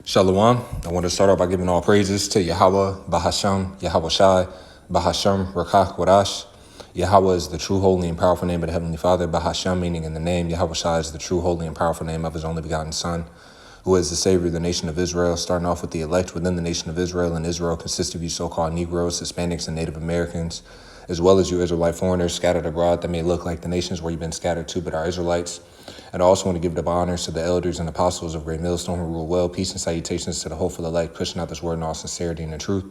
Shalom. I want to start off by giving all praises to Yahweh, Bahasham, Yahweh Shai, Bahasham, Rakach, Wadash. Yahweh is the true, holy, and powerful name of the Heavenly Father. Bahasham, meaning in the name. Yahweh Shai is the true, holy, and powerful name of His only begotten Son, who is the Savior of the nation of Israel, starting off with the elect within the nation of Israel. And Israel consists of you so-called Negroes, Hispanics, and Native Americans, as well as you Israelite foreigners scattered abroad that may look like the nations where you've been scattered to, but are Israelites. And I also want to give double honors to the elders and apostles of Great Millstone who rule well. Peace and salutations to the hopeful elect, pushing out this word in all sincerity and in truth.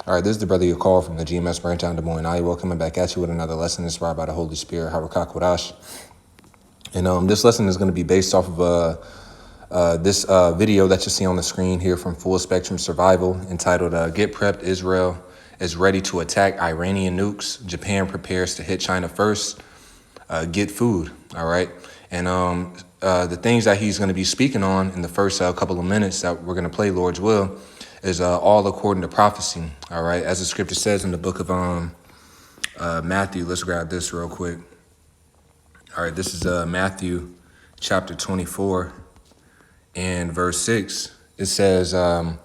All right, this is the brother you call from the GMS branch out in Des Moines, Iowa, coming back at you with another lesson inspired by the Holy Spirit, Harakak Wadash. And this lesson is going to be based off of this video that you see on the screen here from Full Spectrum Survival, entitled Get Prepped, Israel is Ready to Attack Iranian Nukes. Japan prepares to hit China first. Get food, all right? And the things that he's going to be speaking on in the first couple of minutes that we're going to play, Lord's will, is all according to prophecy, all right? As the scripture says in the book of Matthew. Let's grab this real quick. All right, this is Matthew chapter 24 and verse 6. It says, and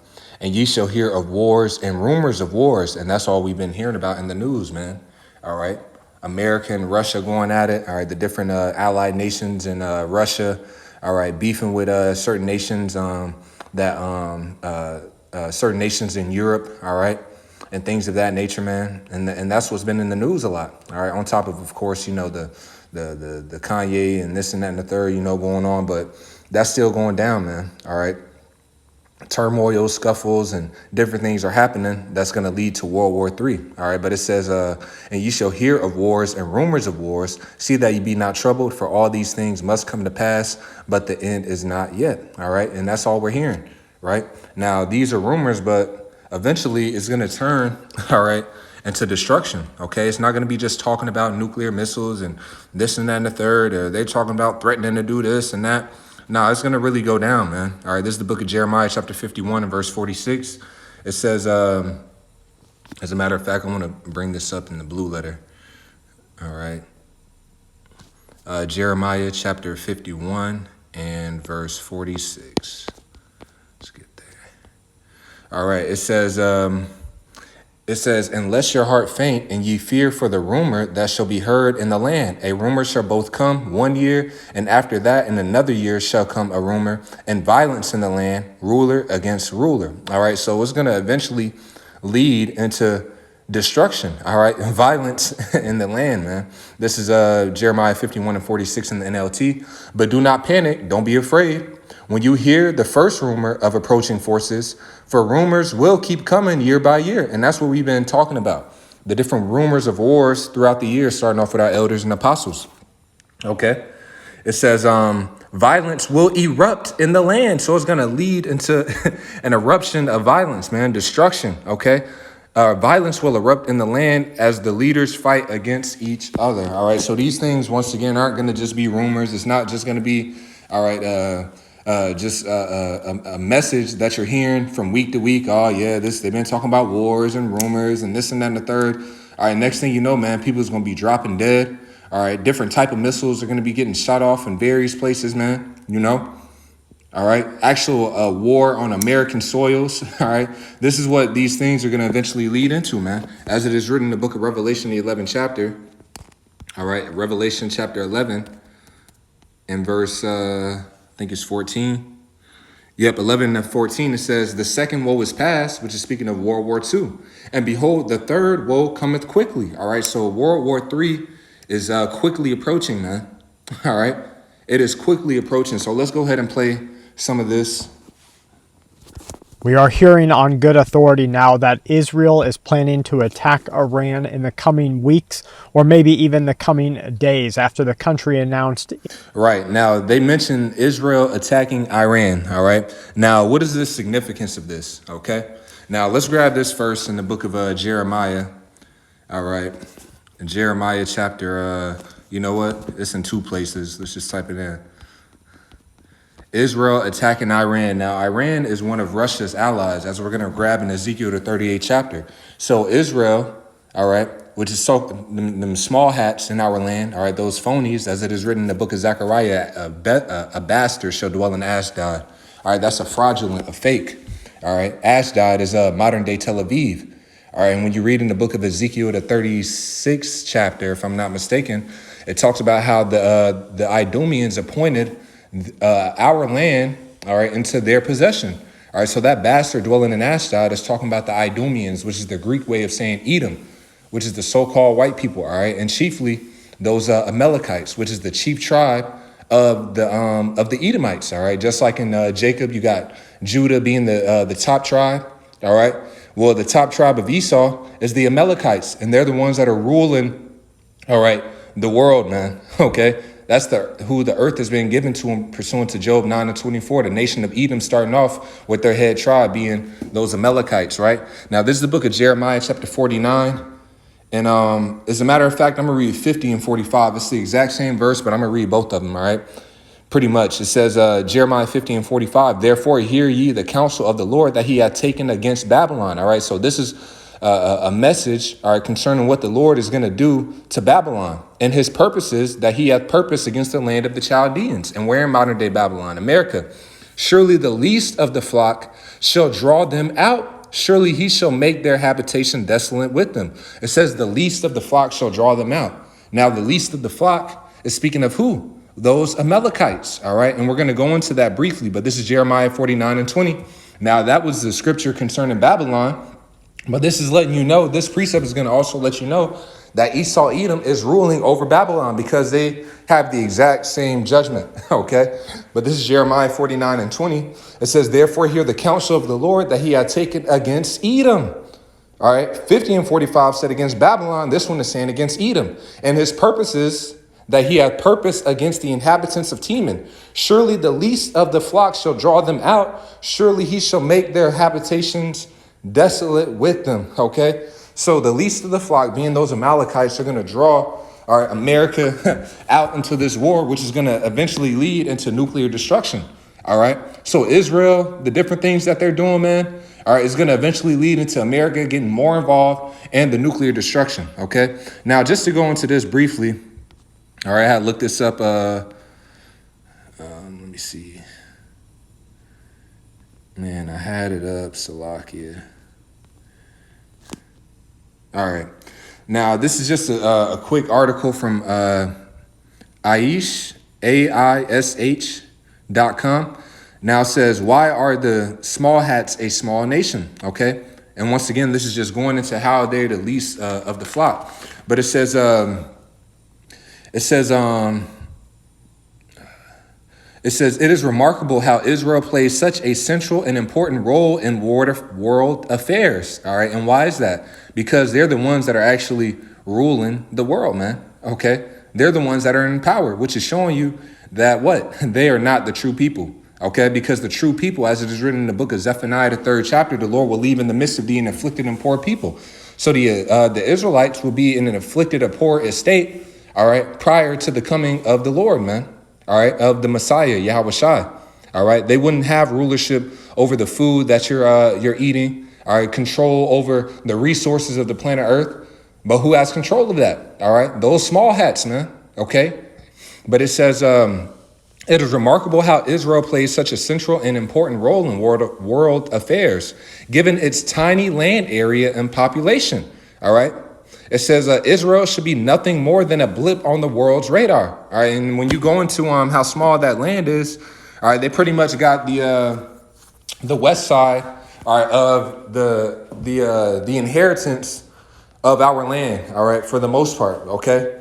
ye shall hear of wars and rumors of wars. And that's all we've been hearing about in the news, man, all right? America and Russia going at it, all right, the different allied nations in Russia, all right, beefing with certain nations certain nations in Europe, all right, and things of that nature, man, and that's what's been in the news a lot, all right, on top of course, you know, the Kanye and this and that and the third, you know, going on, but that's still going down, man, all right. Turmoil, scuffles, and different things are happening that's going to lead to World War III. All right, but it says, and you shall hear of wars and rumors of wars. See that you be not troubled, for all these things must come to pass, but the end is not yet. All right, and that's all we're hearing. Right now, these are rumors, but eventually it's going to turn, all right, into destruction. Okay, it's not going to be just talking about nuclear missiles and this and that and the third, or they're talking about threatening to do this and that. No, it's going to really go down, man. All right, this is the book of Jeremiah, chapter 51 and verse 46. It says, as a matter of fact, I want to bring this up in the blue letter. All right. Jeremiah, chapter 51 and verse 46. Let's get there. All right, it says, unless your heart faint and ye fear for the rumor that shall be heard in the land. A rumor shall both come 1 year, and after that in another year shall come a rumor, and violence in the land, ruler against ruler. All right, so it's going to eventually lead into destruction, all right, and violence in the land, man. This is Jeremiah 51 and 46 in the NLT. But do not panic, don't be afraid. When you hear the first rumor of approaching forces, for rumors will keep coming year by year. And that's what we've been talking about. The different rumors of wars throughout the year, starting off with our elders and apostles. Okay. It says, violence will erupt in the land. So it's going to lead into an eruption of violence, man, destruction. Okay. Violence will erupt in the land as the leaders fight against each other. All right. So these things, once again, aren't going to just be rumors. It's not just going to be, all right, just a message that you're hearing from week to week. Oh, yeah, they've been talking about wars and rumors and this and that and the third. All right, next thing you know, man, people's going to be dropping dead. All right, different type of missiles are going to be getting shot off in various places, man, you know. All right, actual war on American soils. All right, this is what these things are going to eventually lead into, man, as it is written in the book of Revelation, the 11th chapter. All right, Revelation chapter 11 and verse... I think it's 14. Yep, 11 and 14, it says, the second woe is past, which is speaking of World War II. And behold, the third woe cometh quickly. All right, so World War III is quickly approaching, man. All right, it is quickly approaching. So let's go ahead and play some of this. We are hearing on good authority now that Israel is planning to attack Iran in the coming weeks, or maybe even the coming days, after the country announced. Right. Now, they mentioned Israel attacking Iran. All right. Now, what is the significance of this? Okay. Now, let's grab this first in the book of Jeremiah. All right. In Jeremiah chapter, you know what? It's in two places. Let's just type it in. Israel attacking Iran. Now, Iran is one of Russia's allies, as we're going to grab in Ezekiel, the 38th chapter. So Israel, all right, which is so them small hats in our land, all right, those phonies, as it is written in the book of Zechariah, a bastard shall dwell in Ashdod. All right, that's a fraudulent, a fake. All right, Ashdod is modern day Tel Aviv. All right, and when you read in the book of Ezekiel, the 36th chapter, if I'm not mistaken, it talks about how the Idumeans appointed our land, all right, into their possession. All right, so that bastard dwelling in Ashdod is talking about the Idumeans, which is the Greek way of saying Edom, which is the so-called white people, all right, and chiefly those Amalekites, which is the chief tribe of the Edomites, all right. Just like in Jacob, you got Judah being the top tribe, all right. Well, the top tribe of Esau is the Amalekites, and they're the ones that are ruling, all right, the world, man. Okay, that's who the earth has been given to them, pursuant to Job 9:24. The nation of Edom starting off with their head tribe being those Amalekites, right? Now, this is the book of Jeremiah, chapter 49. And as a matter of fact, I'm going to read 50 and 45. It's the exact same verse, but I'm going to read both of them, all right? Pretty much. It says, Jeremiah 50 and 45, therefore hear ye the counsel of the Lord that he had taken against Babylon, all right? So this is a message, all right, concerning what the Lord is going to do to Babylon and his purposes that he hath purposed against the land of the Chaldeans. And where in modern day Babylon? America. Surely the least of the flock shall draw them out. Surely he shall make their habitation desolate with them. It says the least of the flock shall draw them out. Now, the least of the flock is speaking of who? Those Amalekites, all right? And we're going to go into that briefly, but this is Jeremiah 49 and 20. Now, that was the scripture concerning Babylon, but this is letting you know, this precept is going to also let you know that Esau Edom is ruling over Babylon because they have the exact same judgment, okay? But this is Jeremiah 49 and 20. It says, therefore hear the counsel of the Lord that he had taken against Edom. All right, 50 and 45 said against Babylon. This one is saying against Edom. And his purposes that he had purposed against the inhabitants of Teman. Surely the least of the flock shall draw them out. Surely he shall make their habitations desolate with them, okay? So the least of the flock, being those Amalekites, are going to draw our America out into this war, which is going to eventually lead into nuclear destruction. All right. So Israel, the different things that they're doing, man, all right, is going to eventually lead into America getting more involved and the nuclear destruction. OK, now, just to go into this briefly. All right. I had looked this up. Let me see. Man, I had it up. Salakia. All right. Now, this is just a quick article from Aish, AISH.com. Now it says, why are the small hats a small nation? Okay. And once again, this is just going into how they're the least of the flock. But it says, it is remarkable how Israel plays such a central and important role in world affairs. All right. And why is that? Because they're the ones that are actually ruling the world, man. Okay. They're the ones that are in power, which is showing you that what? They are not the true people. Okay. Because the true people, as it is written in the book of Zephaniah, the 3rd chapter, the Lord will leave in the midst of thee an afflicted and poor people. So the Israelites will be in an afflicted or poor estate. All right. Prior to the coming of the Lord, man. All right, of the Messiah, Yahweh Shai. All right, they wouldn't have rulership over the food that you're eating. All right, control over the resources of the planet Earth. But who has control of that? All right, those small hats, man. Okay, but it says it is remarkable how Israel plays such a central and important role in world affairs, given its tiny land area and population. All right. It says Israel should be nothing more than a blip on the world's radar. All right, and when you go into how small that land is, all right, they pretty much got the west side, all right, of the inheritance of our land. All right, for the most part. Okay,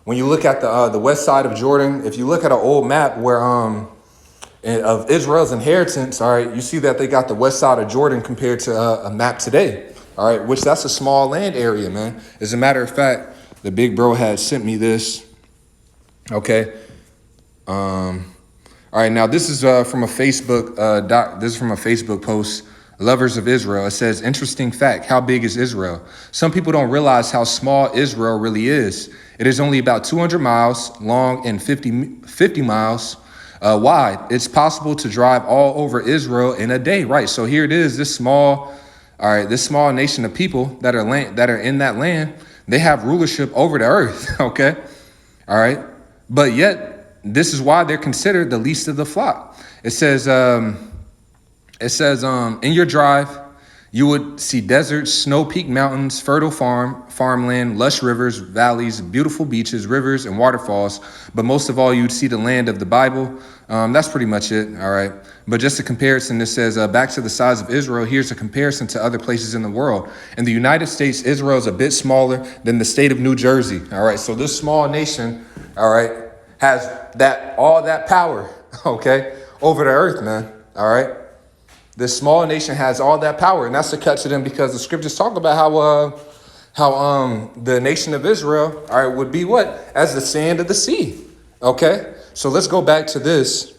when you look at the west side of Jordan, if you look at an old map where of Israel's inheritance, all right, you see that they got the west side of Jordan compared to a map today. All right, which that's a small land area, man. As a matter of fact, the big bro had sent me this. Okay. All right, now this is from a Facebook this is from a Facebook post. Lovers of Israel. It says, interesting fact. How big is Israel? Some people don't realize how small Israel really is. It is only about 200 miles long and 50 miles wide. It's possible to drive all over Israel in a day. Right. So here it is, this small nation of people that are in that land, they have rulership over the earth. Okay. All right. But yet this is why they're considered the least of the flock. It says, It says, in your drive, you would see deserts, snow-peaked mountains, fertile farmland, lush rivers, valleys, beautiful beaches, rivers, and waterfalls. But most of all, you'd see the land of the Bible. That's pretty much it, all right? But just a comparison, it says, back to the size of Israel, here's a comparison to other places in the world. In the United States, Israel is a bit smaller than the state of New Jersey, all right? So this small nation, all right, has all that power, okay, over the earth, man, all right? This small nation has all that power, and that's the cut to them because the scriptures talk about how the nation of Israel, all right, would be what? As the sand of the sea. Okay? So let's go back to this.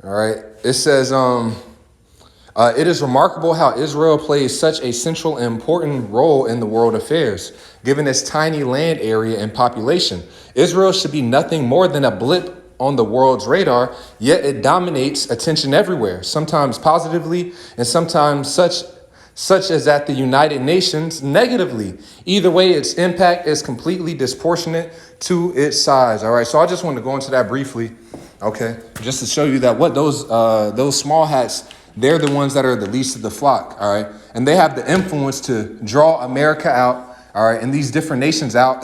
All right. It says, it is remarkable how Israel plays such a central and important role in the world affairs, given its tiny land area and population. Israel should be nothing more than a blip on the world's radar, yet it dominates attention everywhere, sometimes positively and sometimes such as at the United Nations negatively. Either way, its impact is completely disproportionate to its size. All right, so I just want to go into that briefly, okay, just to show you that what those small hats, they're the ones that are the least of the flock, all right, and they have the influence to draw America out, all right, and these different nations out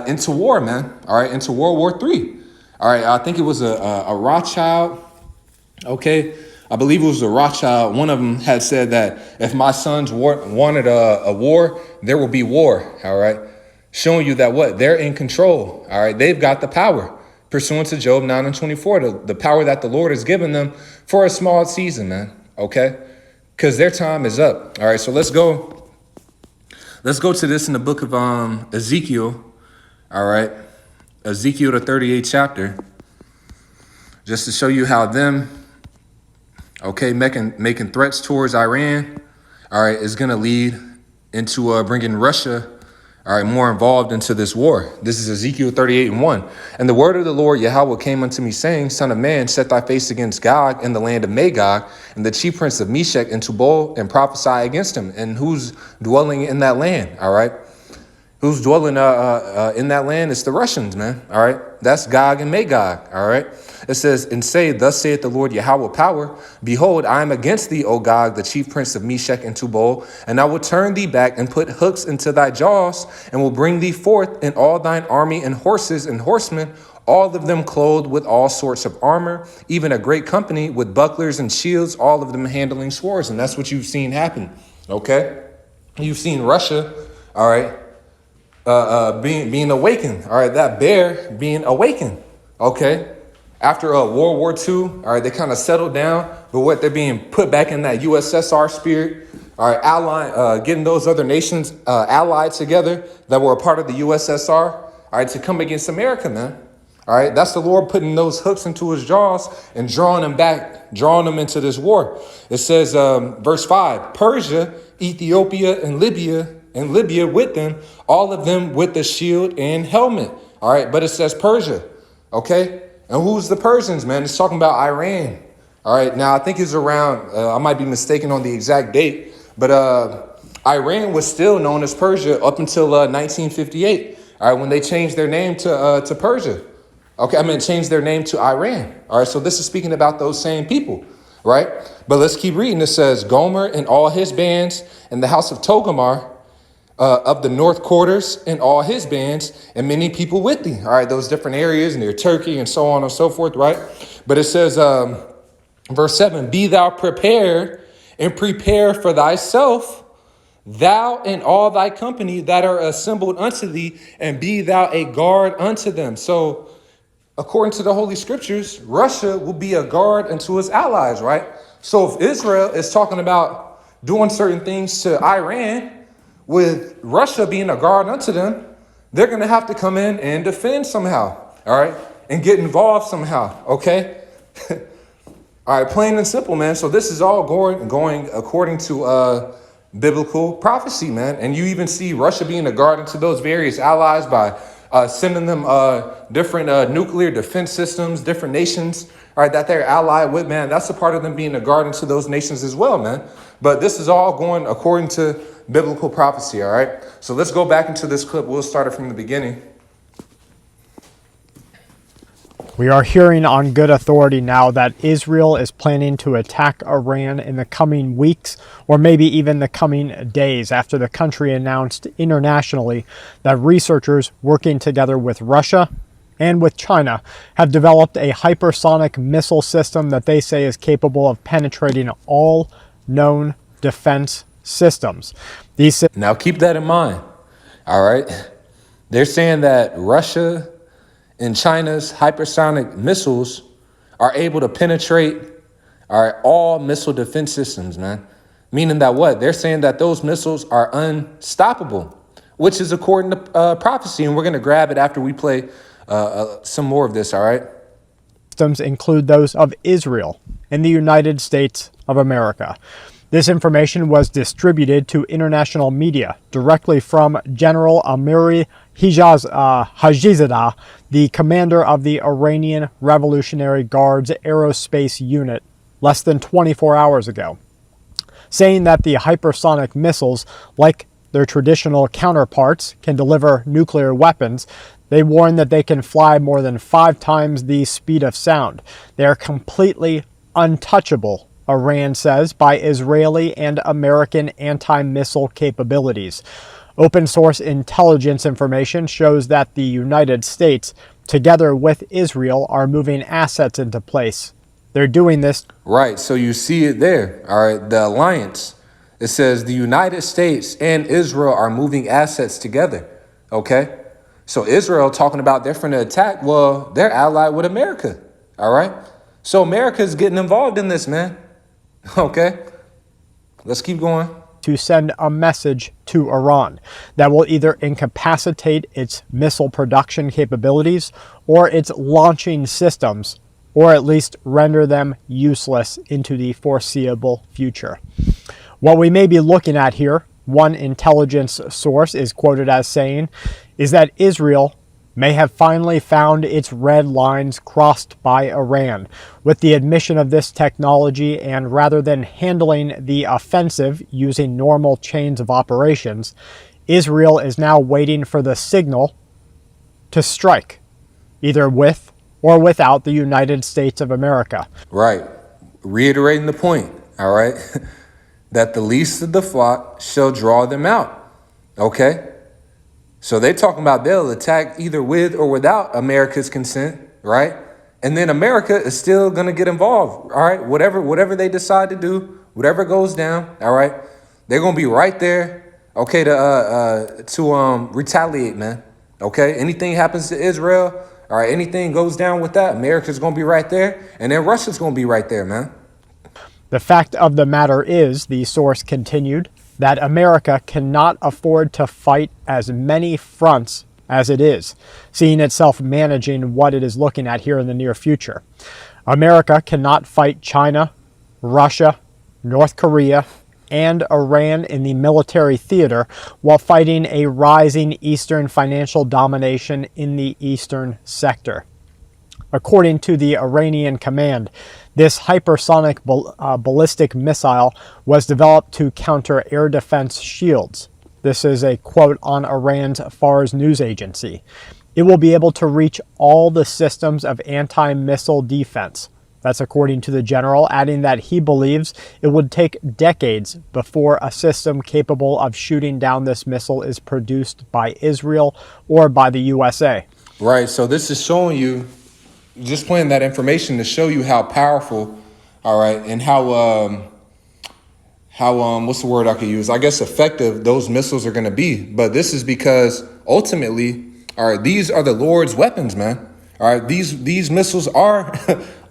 into war, man, all right, into World War III. All right, I think it was a Rothschild, okay? I believe it was a Rothschild. One of them had said that if my sons wanted a war, there will be war, all right? Showing you that what? They're in control, all right? They've got the power, pursuant to Job 9:24, the power that the Lord has given them for a small season, man, okay? Because their time is up, all right? So let's go to this in the book of Ezekiel, all right? Ezekiel, the 38th chapter, just to show you how them, okay, making threats towards Iran, all right, is going to lead into bringing Russia, all right, more involved into this war. This is Ezekiel 38:1. And the word of the Lord Yahweh came unto me, saying, Son of man, set thy face against Gog in the land of Magog, and the chief prince of Meshech and Tubal, and prophesy against him. And who's dwelling in that land, all right? Who's dwelling in that land? It's the Russians, man. All right. That's Gog and Magog. All right. It says, and say, thus saith the Lord Yahweh power, behold, I am against thee, O Gog, the chief prince of Meshech and Tubal, and I will turn thee back and put hooks into thy jaws, and will bring thee forth in all thine army and horses and horsemen, all of them clothed with all sorts of armor, even a great company with bucklers and shields, all of them handling swords. And that's what you've seen happen. Okay. You've seen Russia. All right. Being awakened, all right, that bear being awakened, okay, after World War II, all right, they kind of settled down, but what they're being put back in that USSR spirit, all right, getting those other nations allied together that were a part of the USSR, all right, to come against America, man, all right, that's the Lord putting those hooks into his jaws and drawing them back, drawing them into this war. It says, verse 5, Persia, Ethiopia, and Libya with them, all of them with the shield and helmet. All right, but it says Persia, okay? And who's the Persians, man? It's talking about Iran. All right, now I think it's around, I might be mistaken on the exact date, but Iran was still known as Persia up until 1958, all right, when they changed their name to Persia. Okay, changed their name to Iran. All right, so this is speaking about those same people, right? But let's keep reading. It says, Gomer and all his bands and the house of Togarmah, of the north quarters and all his bands and many people with thee. All right, those different areas near Turkey and so on and so forth, right? But it says, verse 7, be thou prepared and prepare for thyself, thou and all thy company that are assembled unto thee, and be thou a guard unto them. So according to the Holy Scriptures, Russia will be a guard unto his allies, right? So if Israel is talking about doing certain things to Iran, with Russia being a guard unto them, they're going to have to come in and defend somehow, all right, and get involved somehow, okay? All right, plain and simple, man. So this is all going according to biblical prophecy, man. And you even see Russia being a guard unto those various allies by sending them different nuclear defense systems, different nations, all right, that they're allied with, man. That's a part of them being a guard unto those nations as well, man. But this is all going according to biblical prophecy, all right? So let's go back into this clip. We'll start it from the beginning. We are hearing on good authority now that Israel is planning to attack Iran in the coming weeks or maybe even the coming days after the country announced internationally that researchers working together with Russia and with China have developed a hypersonic missile system that they say is capable of penetrating all known defense systems. Now keep that in mind. All right. They're saying that Russia and China's hypersonic missiles are able to penetrate all missile defense systems, man. Meaning that what? They're saying that those missiles are unstoppable, which is according to prophecy. And we're going to grab it after we play some more of this, all right? Systems include those of Israel and the United States of America. This information was distributed to international media directly from General Amiri Hajizadeh, the commander of the Iranian Revolutionary Guard's aerospace unit, less than 24 hours ago, saying that the hypersonic missiles, like their traditional counterparts, can deliver nuclear weapons. They warn that they can fly more than 5 times the speed of sound. They are completely untouchable, Iran says, by Israeli and American anti-missile capabilities. Open source intelligence information shows that the United States, together with Israel, are moving assets into place. They're doing this. Right. So you see it there. All right. The alliance. It says the United States and Israel are moving assets together. Okay. So Israel talking about they're going to attack. Well, they're allied with America. All right. So America's getting involved in this, man. Okay. Let's keep going. To send a message to Iran that will either incapacitate its missile production capabilities or its launching systems, or at least render them useless into the foreseeable future. What we may be looking at here, one intelligence source is quoted as saying, is that Israel may have finally found its red lines crossed by Iran with the admission of this technology, and rather than handling the offensive using normal chains of operations, Israel is now waiting for the signal to strike, either with or without the United States of America. Right. Reiterating the point, all right, that the least of the flock shall draw them out. Okay. So they're talking about they'll attack either with or without America's consent, right? And then America is still going to get involved, all right? Whatever they decide to do, whatever goes down, all right? They're going to be right there, okay, to retaliate, man. Okay? Anything happens to Israel, all right, anything goes down with that, America's going to be right there, and then Russia's going to be right there, man. The fact of the matter is, the source continued, that America cannot afford to fight as many fronts as it is, seeing itself managing what it is looking at here in the near future. America cannot fight China, Russia, North Korea, and Iran in the military theater while fighting a rising Eastern financial domination in the Eastern sector. According to the Iranian command, this hypersonic ballistic missile was developed to counter air defense shields. This is a quote on Iran's Fars news agency. It will be able to reach all the systems of anti-missile defense. That's according to the general, adding that he believes it would take decades before a system capable of shooting down this missile is produced by Israel or by the USA. Right. So this is showing you, just playing that information to show you how powerful, all right, and how what's the word I could use? I guess effective those missiles are going to be. But this is because ultimately, all right, these are the Lord's weapons, man. All right, these missiles are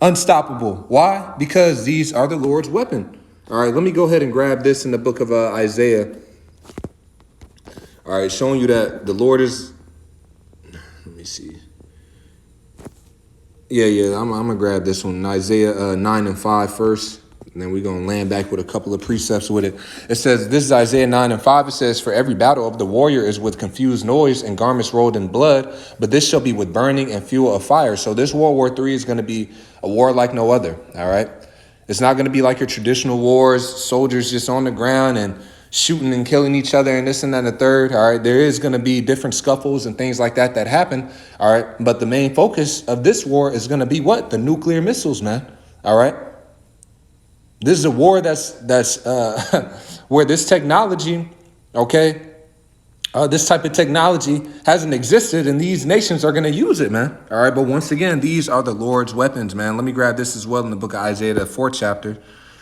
unstoppable. Why? Because these are the Lord's weapon. All right, let me go ahead and grab this in the book of Isaiah. All right, showing you that the Lord is, let me see. Yeah, I'm going to grab this one, Isaiah 9:5 first. And then we're going to land back with a couple of precepts with it. It says, this is Isaiah 9:5. It says, for every battle of the warrior is with confused noise and garments rolled in blood, but this shall be with burning and fuel of fire. So this World War III is going to be a war like no other. All right. It's not going to be like your traditional wars, soldiers just on the ground and, shooting and killing each other and this and that and the third. All right, there is going to be different scuffles and things like that happen. All right, but the main focus of this war is going to be what? The nuclear missiles, man. All right, this is a war that's where this technology, okay, this type of technology hasn't existed, and these nations are going to use it, man. All right, but once again, these are the Lord's weapons, man. Let me grab this as well in the book of Isaiah, the 4th chapter,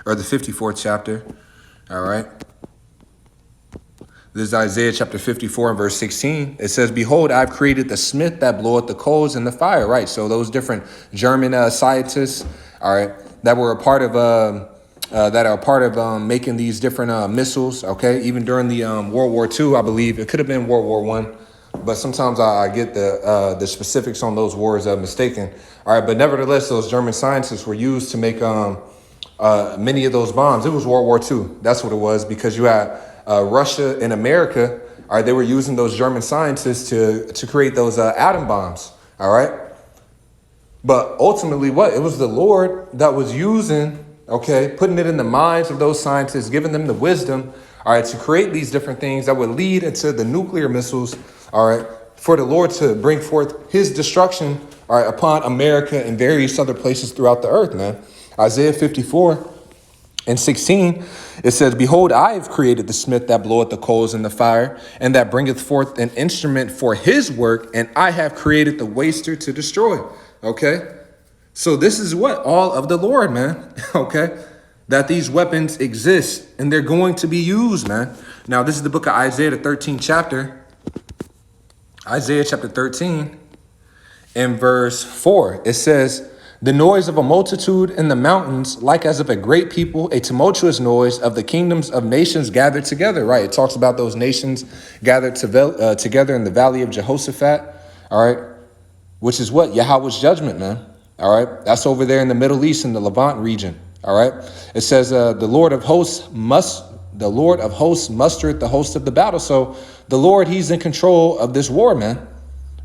or the 54th chapter. All right. This is Isaiah chapter 54 and verse 16. It says, "Behold, I've created the smith that bloweth the coals in the fire." Right. So those different German scientists, all right, that were a part of making these different missiles. Okay. Even during the World War II, I believe it could have been World War I, but sometimes I get the specifics on those wars mistaken. All right. But nevertheless, those German scientists were used to make many of those bombs. It was World War II. That's what it was, because you had Russia and America, all right, they were using those German scientists to create those atom bombs, all right? But ultimately, what? It was the Lord that was using, okay, putting it in the minds of those scientists, giving them the wisdom, all right, to create these different things that would lead into the nuclear missiles, all right, for the Lord to bring forth his destruction, all right, upon America and various other places throughout the earth, man. Isaiah 54 and 16, it says, "Behold, I have created the smith that bloweth the coals in the fire, and that bringeth forth an instrument for his work, and I have created the waster to destroy." Okay? So this is what? All of the Lord, man. Okay? That these weapons exist, and they're going to be used, man. Now, this is the book of Isaiah, the 13th chapter. Isaiah chapter 13 and verse 4. It says, "The noise of a multitude in the mountains, like as of a great people, a tumultuous noise of the kingdoms of nations gathered together." Right. It talks about those nations gathered together in the valley of Jehoshaphat. All right. Which is what? Yahweh's judgment, man. All right. That's over there in the Middle East, in the Levant region. All right. It says, the Lord of hosts mustereth the host of the battle. So the Lord, he's in control of this war, man.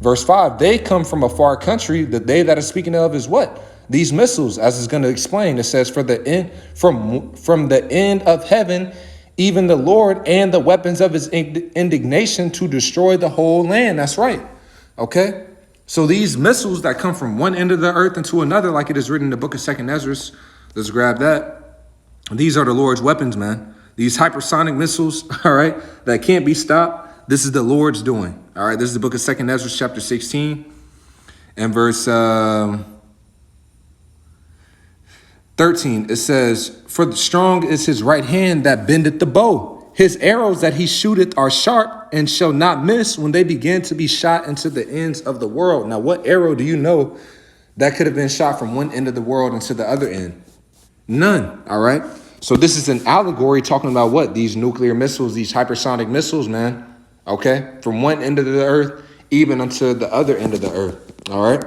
Verse 5, "They come from a far country." The they that is speaking of is what? These missiles, as it's going to explain. It says, "For the end, from the end of heaven, even the Lord, and the weapons of his indignation to destroy the whole land." That's right. Okay. So these missiles that come from one end of the earth into another, like it is written in the book of 2nd Ezra, let's grab that. These are the Lord's weapons, man. These hypersonic missiles, all right, that can't be stopped. This is the Lord's doing. All right, this is the book of 2nd Ezra, chapter 16, and verse 13. It says, "For strong is his right hand that bendeth the bow. His arrows that he shooteth are sharp, and shall not miss when they begin to be shot into the ends of the world." Now, what arrow do you know that could have been shot from one end of the world into the other end? None. All right. So this is an allegory talking about what? These nuclear missiles, these hypersonic missiles, man. Okay, from one end of the earth, even unto the other end of the earth. All right.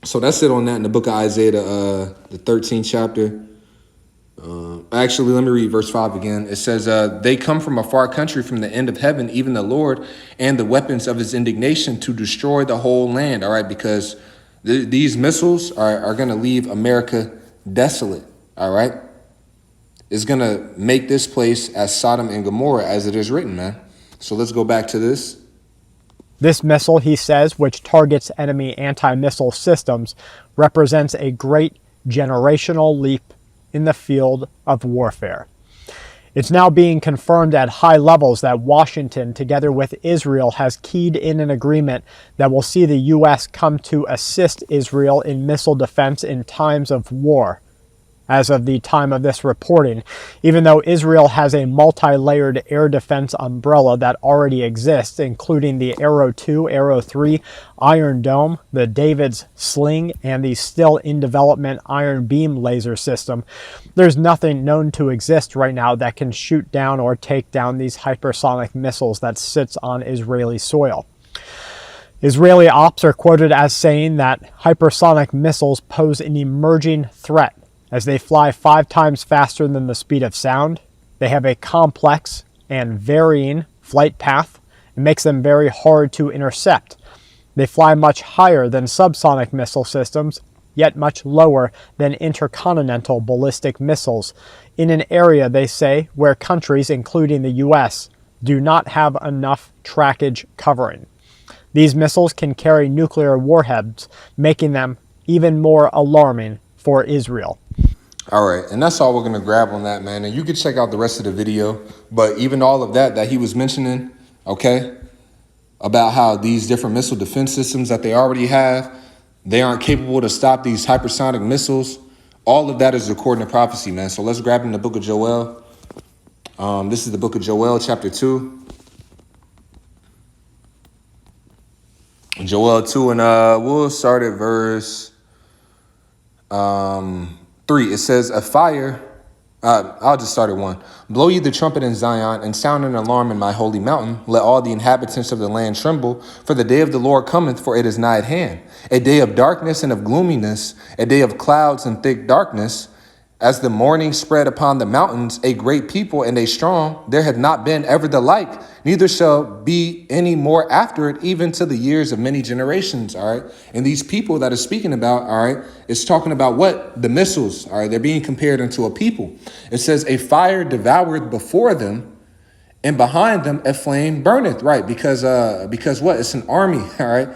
So that's it on that in the book of Isaiah, the 13th chapter. Actually, let me read verse 5 again. It says, "They come from a far country, from the end of heaven, even the Lord, and the weapons of his indignation to destroy the whole land." All right, because these missiles are going to leave America desolate. All right. It's going to make this place as Sodom and Gomorrah, as it is written, man. So let's go back to this. This missile, he says, which targets enemy anti-missile systems, represents a great generational leap in the field of warfare. It's now being confirmed at high levels that Washington, together with Israel, has keyed in an agreement that will see the U.S. come to assist Israel in missile defense in times of war. As of the time of this reporting, even though Israel has a multi-layered air defense umbrella that already exists, including the Arrow 2, Arrow 3, Iron Dome, the David's Sling, and the still in development Iron Beam laser system, there's nothing known to exist right now that can shoot down or take down these hypersonic missiles that sits on Israeli soil. Israeli ops are quoted as saying that hypersonic missiles pose an emerging threat, as they fly 5 times faster than the speed of sound. They have a complex and varying flight path. It makes them very hard to intercept. They fly much higher than subsonic missile systems, yet much lower than intercontinental ballistic missiles, in an area, they say, where countries, including the U.S., do not have enough trackage covering. These missiles can carry nuclear warheads, making them even more alarming for Israel. All right, and that's all we're going to grab on that, man. And you can check out the rest of the video. But even all of that he was mentioning, okay, about how these different missile defense systems that they already have, they aren't capable to stop these hypersonic missiles. All of that is according to prophecy, man. So let's grab in the book of Joel. This is the book of Joel, chapter 2. Joel 2, and we'll start at verse 3. It says, a fire, I'll just start at 1. Blow ye the trumpet in Zion, and sound an alarm in my holy mountain. Let all the inhabitants of the land tremble, for the day of the Lord cometh, for it is nigh at hand. A day of darkness and of gloominess, a day of clouds and thick darkness. As the morning spread upon the mountains, a great people and a strong, there hath not been ever the like, neither shall be any more after it, even to the years of many generations. All right. And these people that is speaking about, all right, it's talking about what? The missiles. All right. They're being compared unto a people. It says a fire devoured before them, and behind them a flame burneth. Right. Because what? It's an army. All right.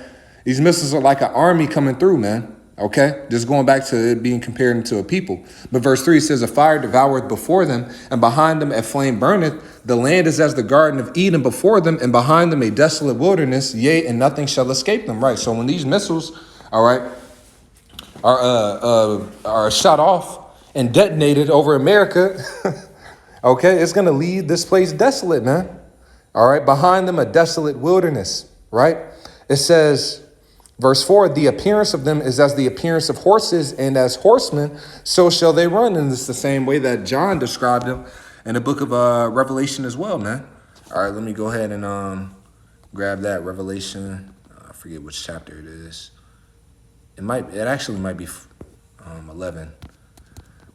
These missiles are like an army coming through, man. Okay, just going back to it being compared to a people. But verse 3 says, a fire devoureth before them, and behind them a flame burneth. The land is as the garden of Eden before them, and behind them a desolate wilderness, yea, and nothing shall escape them. Right. So when these missiles, all right, are shot off and detonated over America, okay, it's gonna leave this place desolate, man. All right, behind them a desolate wilderness. Right. It says, verse 4, the appearance of them is as the appearance of horses, and as horsemen, so shall they run. And it's the same way that John described them in the book of Revelation as well, man. All right, let me go ahead and grab that Revelation. I forget which chapter it is. It actually might be 11.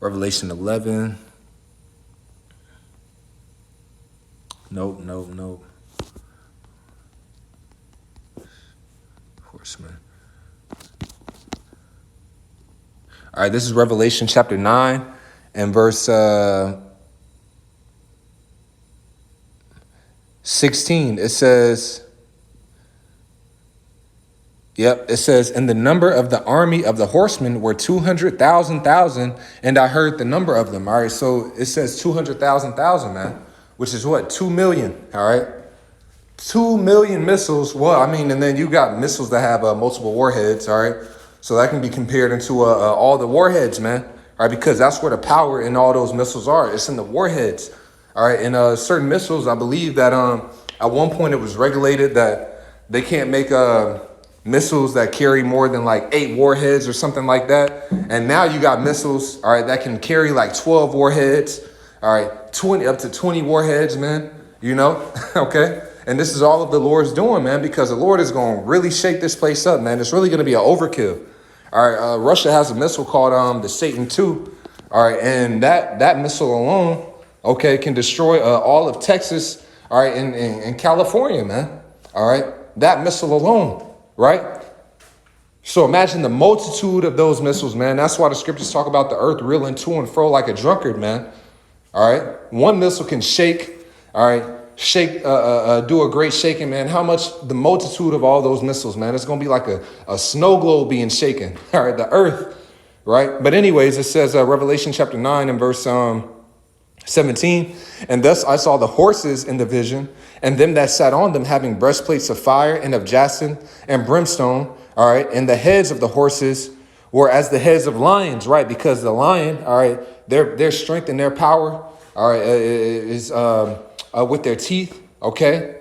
Revelation 11. Nope. Horseman. All right, this is Revelation chapter 9 and verse 16. It says, and the number of the army of the horsemen were 200,000, and I heard the number of them. All right, so it says 200,000, man, which is what? 2 million, all right? 2 million missiles. Well, I mean, and then you got missiles that have multiple warheads, all right? So that can be compared into all the warheads, man, all right? Because that's where the power in all those missiles are. It's in the warheads, all right? And certain missiles, I believe that at one point it was regulated that they can't make missiles that carry more than like 8 warheads or something like that. And now you got missiles, all right, that can carry like 12 warheads, all right, up to 20 warheads, man, you know, okay? And this is all of the Lord's doing, man, because the Lord is going to really shake this place up, man. It's really going to be an overkill. All right, Russia has a missile called the Satan II. All right, and that missile alone, okay, can destroy all of Texas, all right, in California, man. All right, that missile alone, right? So imagine the multitude of those missiles, man. That's why the scriptures talk about the earth reeling to and fro like a drunkard, man. All right, one missile can shake, all right, do a great shaking, man. How much the multitude of all those missiles, man? It's going to be like a snow globe being shaken, all right, the earth, right? But anyways, it says Revelation chapter 9 and verse 17, and thus I saw the horses in the vision, and them that sat on them having breastplates of fire and of jacinth and brimstone, all right, and the heads of the horses were as the heads of lions, right? Because the lion, all right, their strength and their power, all right, is with their teeth, okay,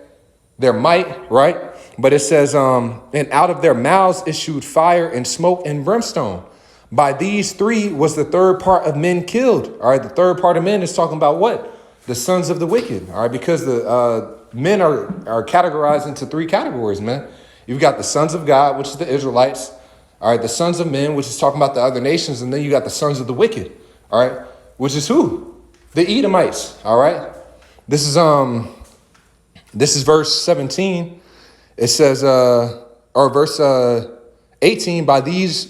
their might, right? But it says, and out of their mouths issued fire and smoke and brimstone. By these 3 was the third part of men killed. All right, the third part of men is talking about what? The sons of the wicked. All right, because the men are categorized into 3 categories, man. You've got the sons of God, which is the Israelites. All right, the sons of men, which is talking about the other nations, and then you got the sons of the wicked. All right, which is who? The Edomites. All right. This is verse 17. It says, or verse 18, by these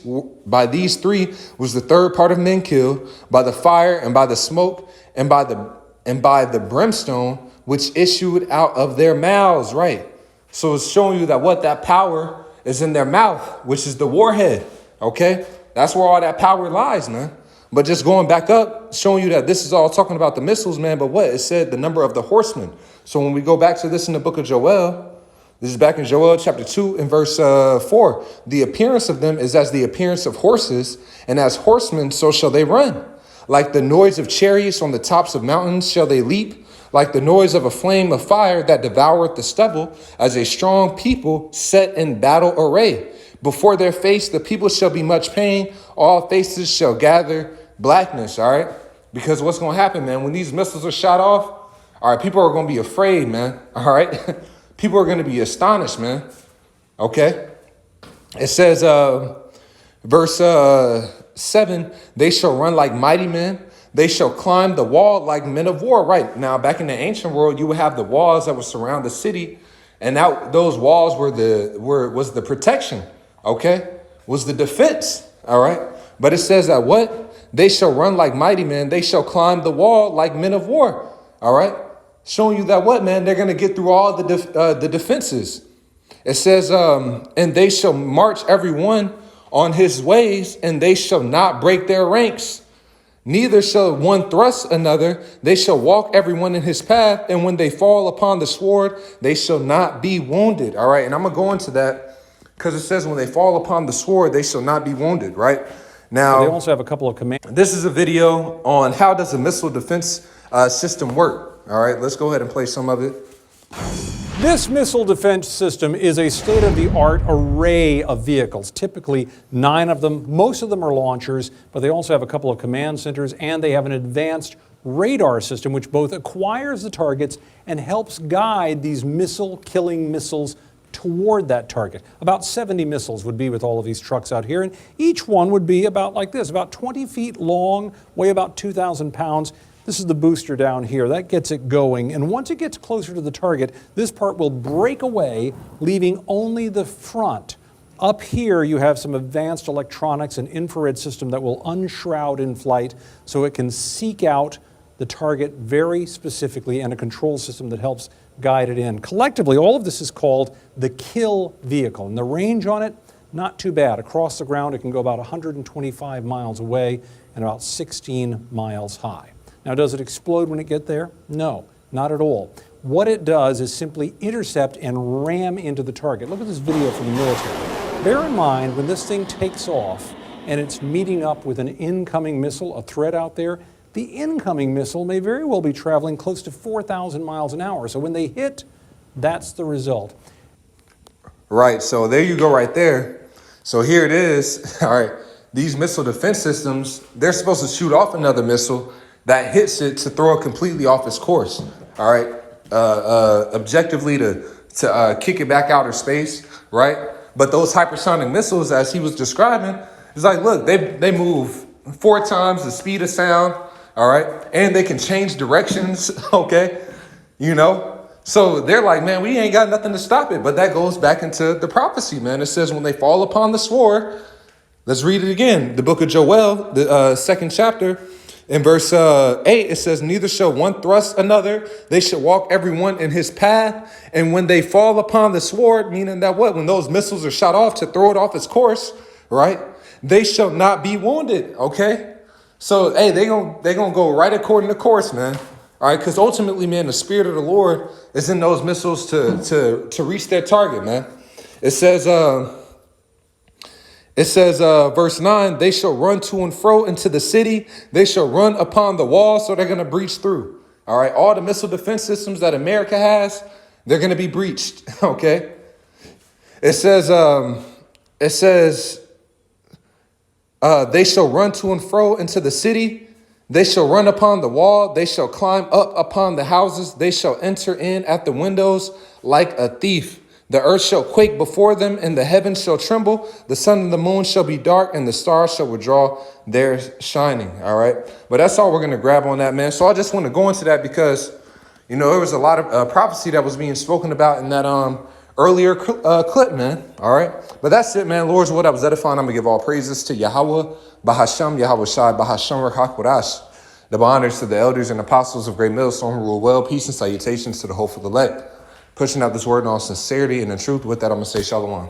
three was the third part of men killed, by the fire and by the smoke and by the brimstone which issued out of their mouths. Right. So it's showing you that power is in their mouth, which is the warhead. Okay. That's where all that power lies, man. But just going back up, showing you that this is all talking about the missiles, man. But what it said, the number of the horsemen. So when we go back to this in the book of Joel, this is back in Joel chapter 2 and verse 4. The appearance of them is as the appearance of horses, and as horsemen, so shall they run. Like the noise of chariots on the tops of mountains shall they leap, like the noise of a flame of fire that devoureth the stubble, as a strong people set in battle array. Before their face, the people shall be much pain. All faces shall gather blackness. All right. Because what's going to happen, man, when these missiles are shot off, all right, people are going to be afraid, man. All right. People are going to be astonished, man. Okay. It says, verse 7, they shall run like mighty men. They shall climb the wall like men of war. Right. Now, back in the ancient world, you would have the walls that would surround the city. And those walls was the protection. Okay. Was the defense. All right. But it says that what? They shall run like mighty men. They shall climb the wall like men of war. All right. Showing you that what, man? They're going to get through all the defenses. It says, and they shall march every one on his ways, and they shall not break their ranks. Neither shall one thrust another. They shall walk every one in his path. And when they fall upon the sword, they shall not be wounded. All right. And I'm going to go into that because it says when they fall upon the sword, they shall not be wounded. Right. Now, they also have a couple of commands. This is a video on how does a missile defense system work. All right. Let's go ahead and play some of it. This missile defense system is a state-of-the-art array of vehicles, typically 9 of them. Most of them are launchers, but they also have a couple of command centers, and they have an advanced radar system which both acquires the targets and helps guide these missile-killing missiles toward that target. About 70 missiles would be with all of these trucks out here, and each one would be about like this, about 20 feet long, weigh about 2,000 pounds. This is the booster down here. That gets it going. And once it gets closer to the target, this part will break away, leaving only the front. Up here, you have some advanced electronics and infrared system that will unshroud in flight so it can seek out the target very specifically, and a control system that helps guide it in. Collectively, all of this is called the kill vehicle. And the range on it, not too bad. Across the ground, it can go about 125 miles away and about 16 miles high. Now, does it explode when it gets there? No, not at all. What it does is simply intercept and ram into the target. Look at this video from the military. Bear in mind, when this thing takes off and it's meeting up with an incoming missile, a threat out there, the incoming missile may very well be traveling close to 4,000 miles an hour. So when they hit, that's the result. Right. So there you go right there. So here it is. All right. These missile defense systems, they're supposed to shoot off another missile that hits it to throw it completely off its course. All right. Objectively to kick it back outer space. Right. But those hypersonic missiles, as he was describing, it's like, look, they move 4 times the speed of sound. All right. And they can change directions. OK, you know, so they're like, man, we ain't got nothing to stop it. But that goes back into the prophecy, man. It says when they fall upon the sword. Let's read it again. The book of Joel, the 2nd chapter. In verse 8, it says, neither shall one thrust another. They shall walk every one in his path. And when they fall upon the sword, meaning that what? When those missiles are shot off to throw it off its course, right? They shall not be wounded, okay? So, hey, they gonna go right according to course, man. All right, because ultimately, man, the Spirit of the Lord is in those missiles to reach their target, man. It says, verse 9, they shall run to and fro into the city. They shall run upon the wall, so they're going to breach through. All right. All the missile defense systems that America has, they're going to be breached. OK. It says they shall run to and fro into the city. They shall run upon the wall. They shall climb up upon the houses. They shall enter in at the windows like a thief. The earth shall quake before them, and the heavens shall tremble. The sun and the moon shall be dark, and the stars shall withdraw their shining. All right. But that's all we're going to grab on that, man. So I just want to go into that because, you know, there was a lot of prophecy that was being spoken about in that earlier clip, man. All right. But that's it, man. Lord's what I was edifying. I'm going to give all praises to Yahweh, Bahasham, Yahweh Shai, Bahasham, Hakwadash. The honors to the elders and apostles of Great Millstone who rule well. Peace and salutations to the hopeful elect. Pushing out this word in all sincerity and in truth. With that, I'm going to say shalom.